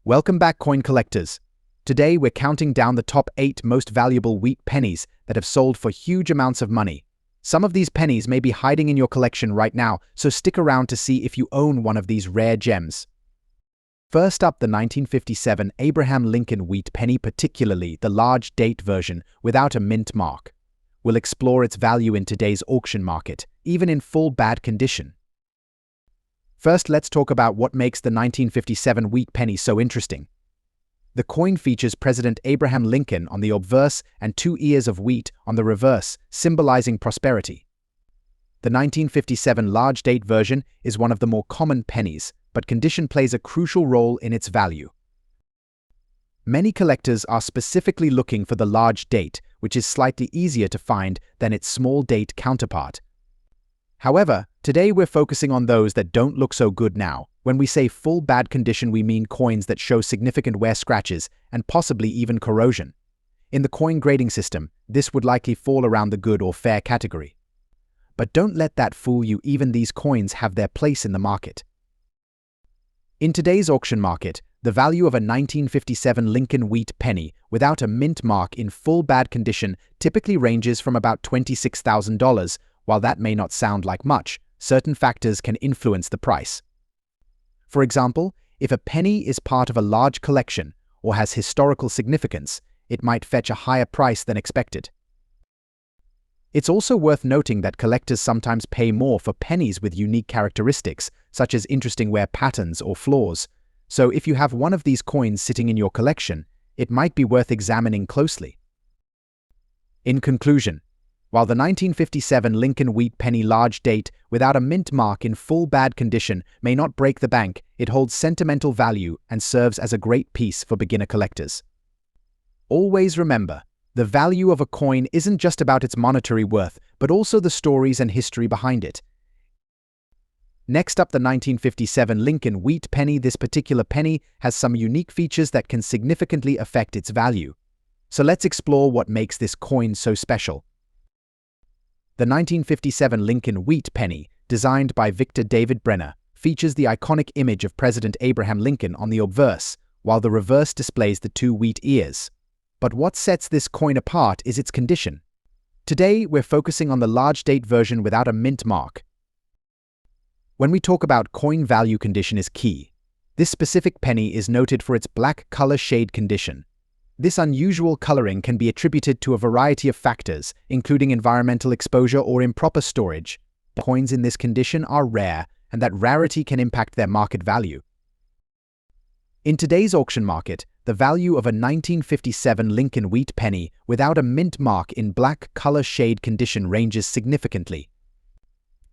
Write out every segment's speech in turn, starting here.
Welcome back, coin collectors. Today we're counting down the top 8 most valuable wheat pennies that have sold for huge amounts of money. Some of these pennies may be hiding in your collection right now, so stick around to see if you own one of these rare gems. First up, the 1957 Abraham Lincoln wheat penny, particularly the large date version without a mint mark. We'll explore its value in today's auction market, even in full bad condition. First, let's talk about what makes the 1957 wheat penny so interesting. The coin features President Abraham Lincoln on the obverse and 2 ears of wheat on the reverse, symbolizing prosperity. The 1957 large date version is one of the more common pennies, but condition plays a crucial role in its value. Many collectors are specifically looking for the large date, which is slightly easier to find than its small date counterpart. However, today we're focusing on those that don't look so good now. When we say full bad condition, we mean coins that show significant wear scratches and possibly even corrosion. In the coin grading system, this would likely fall around the good or fair category. But don't let that fool you, even these coins have their place in the market. In today's auction market, the value of a 1957 Lincoln wheat penny without a mint mark in full bad condition typically ranges from about $26,000. While that may not sound like much, certain factors can influence the price. For example, if a penny is part of a large collection or has historical significance, it might fetch a higher price than expected. It's also worth noting that collectors sometimes pay more for pennies with unique characteristics, such as interesting wear patterns or flaws. So if you have one of these coins sitting in your collection, it might be worth examining closely. In conclusion, while the 1957 Lincoln wheat penny large date without a mint mark in full bad condition may not break the bank, it holds sentimental value and serves as a great piece for beginner collectors. Always remember, the value of a coin isn't just about its monetary worth, but also the stories and history behind it. Next up, the 1957 Lincoln wheat penny. This particular penny has some unique features that can significantly affect its value. So let's explore what makes this coin so special. The 1957 Lincoln wheat penny, designed by Victor David Brenner, features the iconic image of President Abraham Lincoln on the obverse, while the reverse displays the 2 wheat ears. But what sets this coin apart is its condition. Today, we're focusing on the large date version without a mint mark. When we talk about coin value, condition is key. This specific penny is noted for its black color shade condition. This unusual coloring can be attributed to a variety of factors, including environmental exposure or improper storage. Coins in this condition are rare, and that rarity can impact their market value. In today's auction market, the value of a 1957 Lincoln wheat penny without a mint mark in black color shade condition ranges significantly.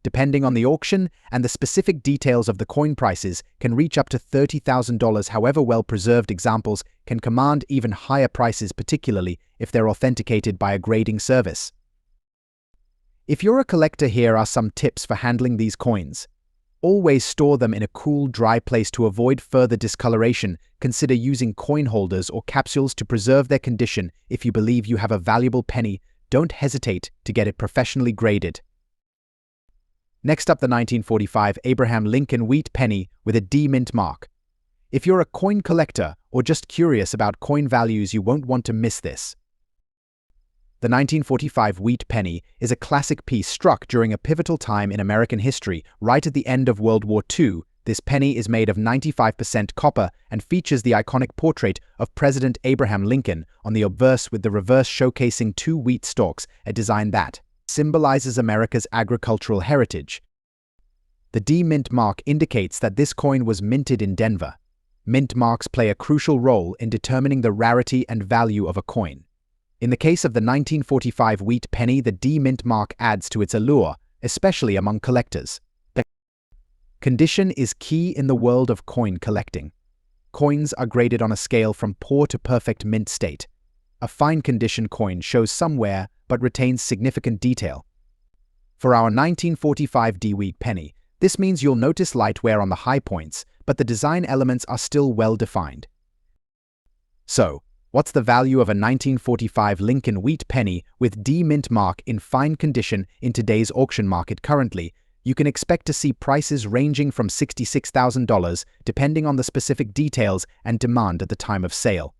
Depending on the auction and the specific details of the coin, prices can reach up to $30,000. However, well-preserved examples can command even higher prices, particularly if they're authenticated by a grading service. If you're a collector, here are some tips for handling these coins. Always store them in a cool, dry place to avoid further discoloration. Consider using coin holders or capsules to preserve their condition. If you believe you have a valuable penny, don't hesitate to get it professionally graded. Next up, the 1945 Abraham Lincoln wheat penny with a D mint mark. If you're a coin collector or just curious about coin values, you won't want to miss this. The 1945 wheat penny is a classic piece struck during a pivotal time in American history, right at the end of World War II. This penny is made of 95% copper and features the iconic portrait of President Abraham Lincoln on the obverse, with the reverse showcasing 2 wheat stalks, a design that symbolizes America's agricultural heritage. The D mint mark indicates that this coin was minted in Denver. Mint marks play a crucial role in determining the rarity and value of a coin. In the case of the 1945 wheat penny, the D mint mark adds to its allure, especially among collectors. Condition is key in the world of coin collecting. Coins are graded on a scale from poor to perfect mint state. A fine condition coin shows some wear but retains significant detail. For our 1945 D wheat penny, this means you'll notice light wear on the high points, but the design elements are still well defined. So, what's the value of a 1945 Lincoln wheat penny with D mint mark in fine condition in today's auction market? Currently, you can expect to see prices ranging from $66,000 depending on the specific details and demand at the time of sale.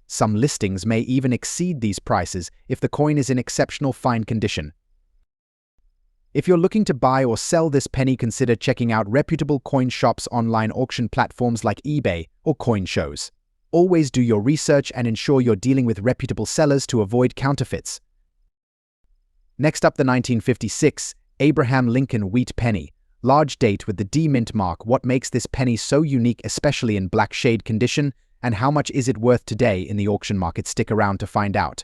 Some listings may even exceed these prices if the coin is in exceptional fine condition. If you're looking to buy or sell this penny, consider checking out reputable coin shops, online auction platforms like eBay or coin shows. Always do your research and ensure you're dealing with reputable sellers to avoid counterfeits. Next up, the 1956 Abraham Lincoln Wheat Penny. Large date with the D mint mark. What makes this penny so unique, especially in black shade condition, and how much is it worth today in the auction market? Stick around to find out.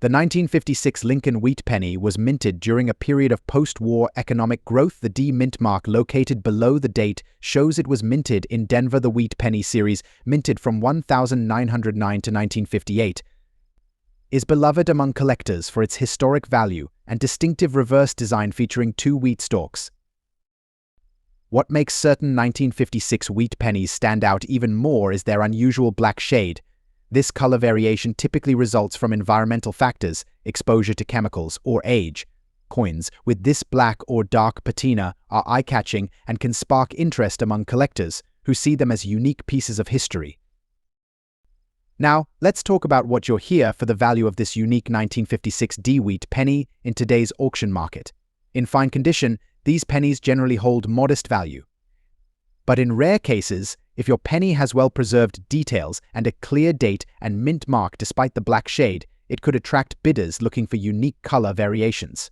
The 1956 Lincoln Wheat Penny was minted during a period of post-war economic growth. The D mint mark located below the date shows it was minted in Denver. The Wheat Penny series, minted from 1909 to 1958, is beloved among collectors for its historic value and distinctive reverse design featuring 2 wheat stalks. What makes certain 1956 wheat pennies stand out even more is their unusual black shade. This color variation typically results from environmental factors, exposure to chemicals, or age. Coins with this black or dark patina are eye-catching and can spark interest among collectors who see them as unique pieces of history. Now, let's talk about what you're here for: the value of this unique 1956 D wheat penny in today's auction market. In fine condition, these pennies generally hold modest value. But in rare cases, if your penny has well-preserved details and a clear date and mint mark despite the black shade, it could attract bidders looking for unique color variations.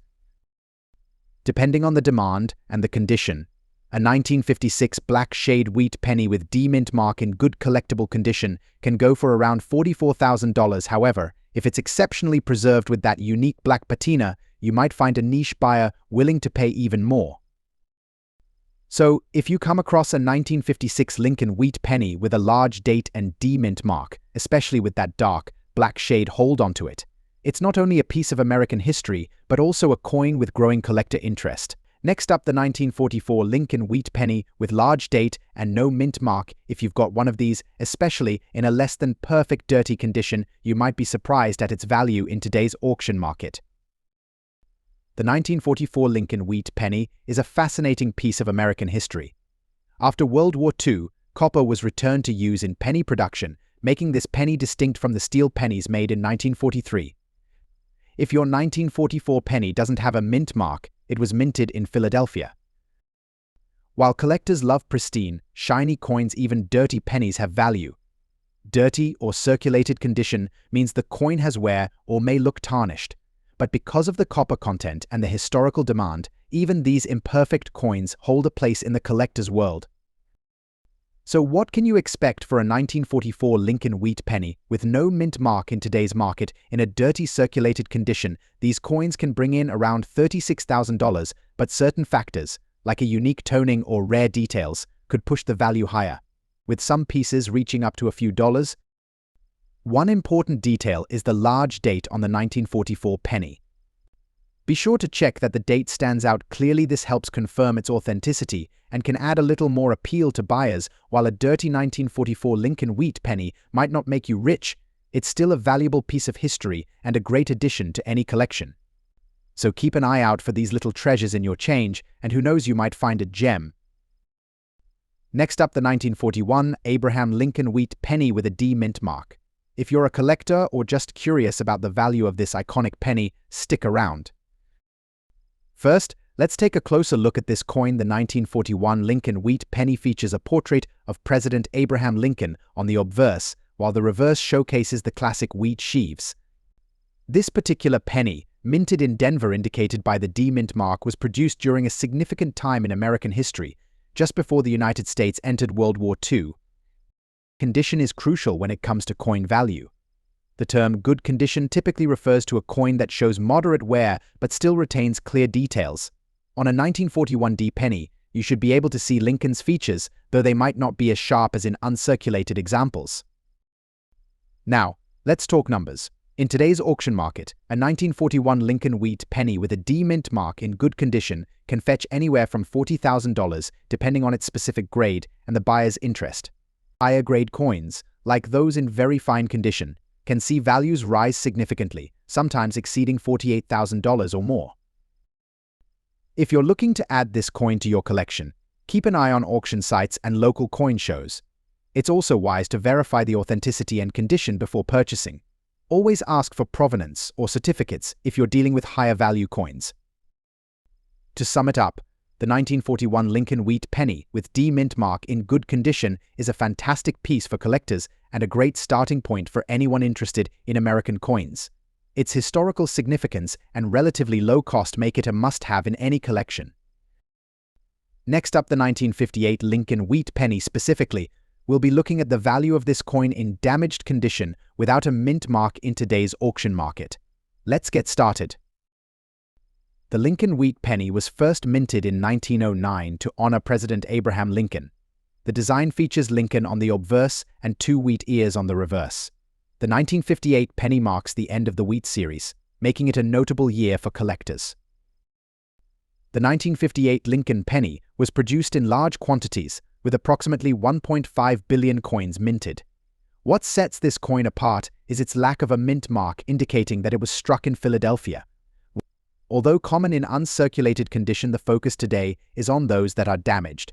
Depending on the demand and the condition, a 1956 black shade wheat penny with D mint mark in good collectible condition can go for around $44,000. However, if it's exceptionally preserved with that unique black patina, you might find a niche buyer willing to pay even more. So, if you come across a 1956 Lincoln Wheat Penny with a large date and D mint mark, especially with that dark, black shade, hold onto it. It's not only a piece of American history, but also a coin with growing collector interest. Next up, the 1944 Lincoln Wheat Penny with large date and no mint mark. If you've got one of these, especially in a less than perfect dirty condition, you might be surprised at its value in today's auction market. The 1944 Lincoln Wheat Penny is a fascinating piece of American history. After World War II, copper was returned to use in penny production, making this penny distinct from the steel pennies made in 1943. If your 1944 penny doesn't have a mint mark, it was minted in Philadelphia. While collectors love pristine, shiny coins, even dirty pennies have value. Dirty or circulated condition means the coin has wear or may look tarnished. But because of the copper content and the historical demand, even these imperfect coins hold a place in the collector's world. So what can you expect for a 1944 Lincoln Wheat Penny with no mint mark in today's market in a dirty circulated condition? These coins can bring in around $36,000, but certain factors, like a unique toning or rare details, could push the value higher, with some pieces reaching up to a few dollars. One important detail is the large date on the 1944 penny. Be sure to check that the date stands out clearly. This helps confirm its authenticity and can add a little more appeal to buyers. While a dirty 1944 Lincoln Wheat Penny might not make you rich, it's still a valuable piece of history and a great addition to any collection. So keep an eye out for these little treasures in your change, and who knows, you might find a gem. Next up, the 1941 Abraham Lincoln Wheat Penny with a D mint mark. If you're a collector or just curious about the value of this iconic penny, stick around. First, let's take a closer look at this coin. The 1941 Lincoln Wheat Penny features a portrait of President Abraham Lincoln on the obverse, while the reverse showcases the classic wheat sheaves. This particular penny, minted in Denver, indicated by the D mint mark, was produced during a significant time in American history, just before the United States entered World War II. Condition is crucial when it comes to coin value. The term good condition typically refers to a coin that shows moderate wear but still retains clear details. On a 1941 D penny, you should be able to see Lincoln's features, though they might not be as sharp as in uncirculated examples. Now, let's talk numbers. In today's auction market, a 1941 Lincoln Wheat Penny with a D mint mark in good condition can fetch anywhere from $40,000, depending on its specific grade and the buyer's interest. Higher grade coins, like those in very fine condition, can see values rise significantly, sometimes exceeding $48,000 or more. If you're looking to add this coin to your collection, keep an eye on auction sites and local coin shows. It's also wise to verify the authenticity and condition before purchasing. Always ask for provenance or certificates if you're dealing with higher value coins. To sum it up, the 1941 Lincoln Wheat Penny with D mint mark in good condition is a fantastic piece for collectors and a great starting point for anyone interested in American coins. Its historical significance and relatively low cost make it a must-have in any collection. Next up, the 1958 Lincoln Wheat Penny specifically, we'll be looking at the value of this coin in damaged condition without a mint mark in today's auction market. Let's get started. The Lincoln Wheat Penny was first minted in 1909 to honor President Abraham Lincoln. The design features Lincoln on the obverse and 2 wheat ears on the reverse. The 1958 penny marks the end of the wheat series, making it a notable year for collectors. The 1958 Lincoln Penny was produced in large quantities, with approximately 1.5 billion coins minted. What sets this coin apart is its lack of a mint mark indicating that it was struck in Philadelphia. Although common in uncirculated condition, the focus today is on those that are damaged.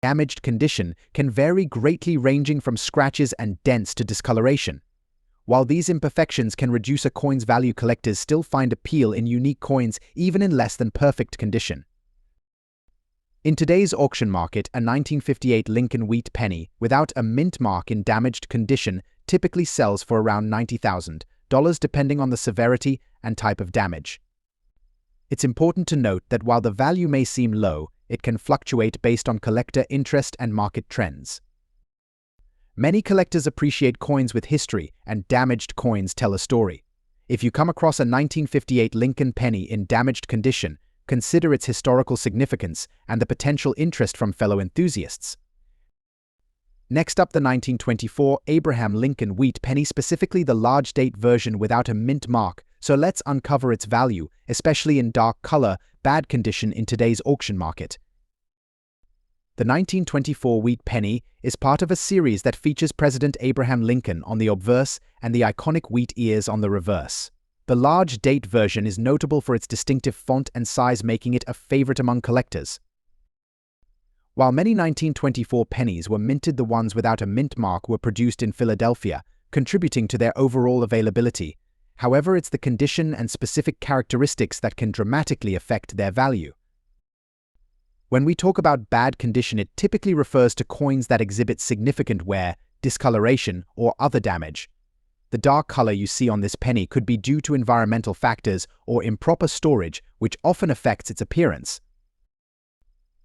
Damaged condition can vary greatly, ranging from scratches and dents to discoloration. While these imperfections can reduce a coin's value, collectors still find appeal in unique coins even in less than perfect condition. In today's auction market, a 1958 Lincoln Wheat Penny without a mint mark in damaged condition typically sells for around $90,000, depending on the severity and type of damage. It's important to note that while the value may seem low, it can fluctuate based on collector interest and market trends. Many collectors appreciate coins with history, and damaged coins tell a story. If you come across a 1958 Lincoln Penny in damaged condition, consider its historical significance and the potential interest from fellow enthusiasts. Next up, the 1924 Abraham Lincoln Wheat Penny, specifically the large date version without a mint mark, so let's uncover its value, especially in dark color, bad condition in today's auction market. The 1924 Wheat Penny is part of a series that features President Abraham Lincoln on the obverse and the iconic wheat ears on the reverse. The large date version is notable for its distinctive font and size, making it a favorite among collectors. While many 1924 pennies were minted, the ones without a mint mark were produced in Philadelphia, contributing to their overall availability. However, it's the condition and specific characteristics that can dramatically affect their value. When we talk about bad condition, it typically refers to coins that exhibit significant wear, discoloration, or other damage. The dark color you see on this penny could be due to environmental factors or improper storage, which often affects its appearance.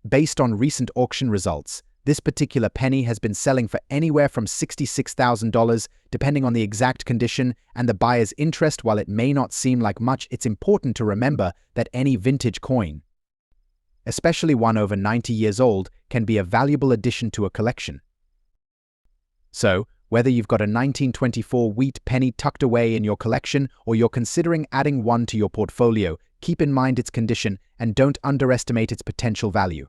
Based on recent auction results, this particular penny has been selling for anywhere from $66,000, depending on the exact condition and the buyer's interest. While it may not seem like much, it's important to remember that any vintage coin, especially one over 90 years old, can be a valuable addition to a collection. So, whether you've got a 1924 wheat penny tucked away in your collection or you're considering adding one to your portfolio, keep in mind its condition and don't underestimate its potential value.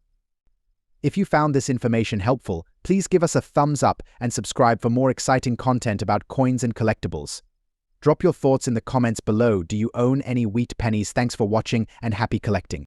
If you found this information helpful, please give us a thumbs up and subscribe for more exciting content about coins and collectibles. Drop your thoughts in the comments below. Do you own any wheat pennies? Thanks for watching and happy collecting.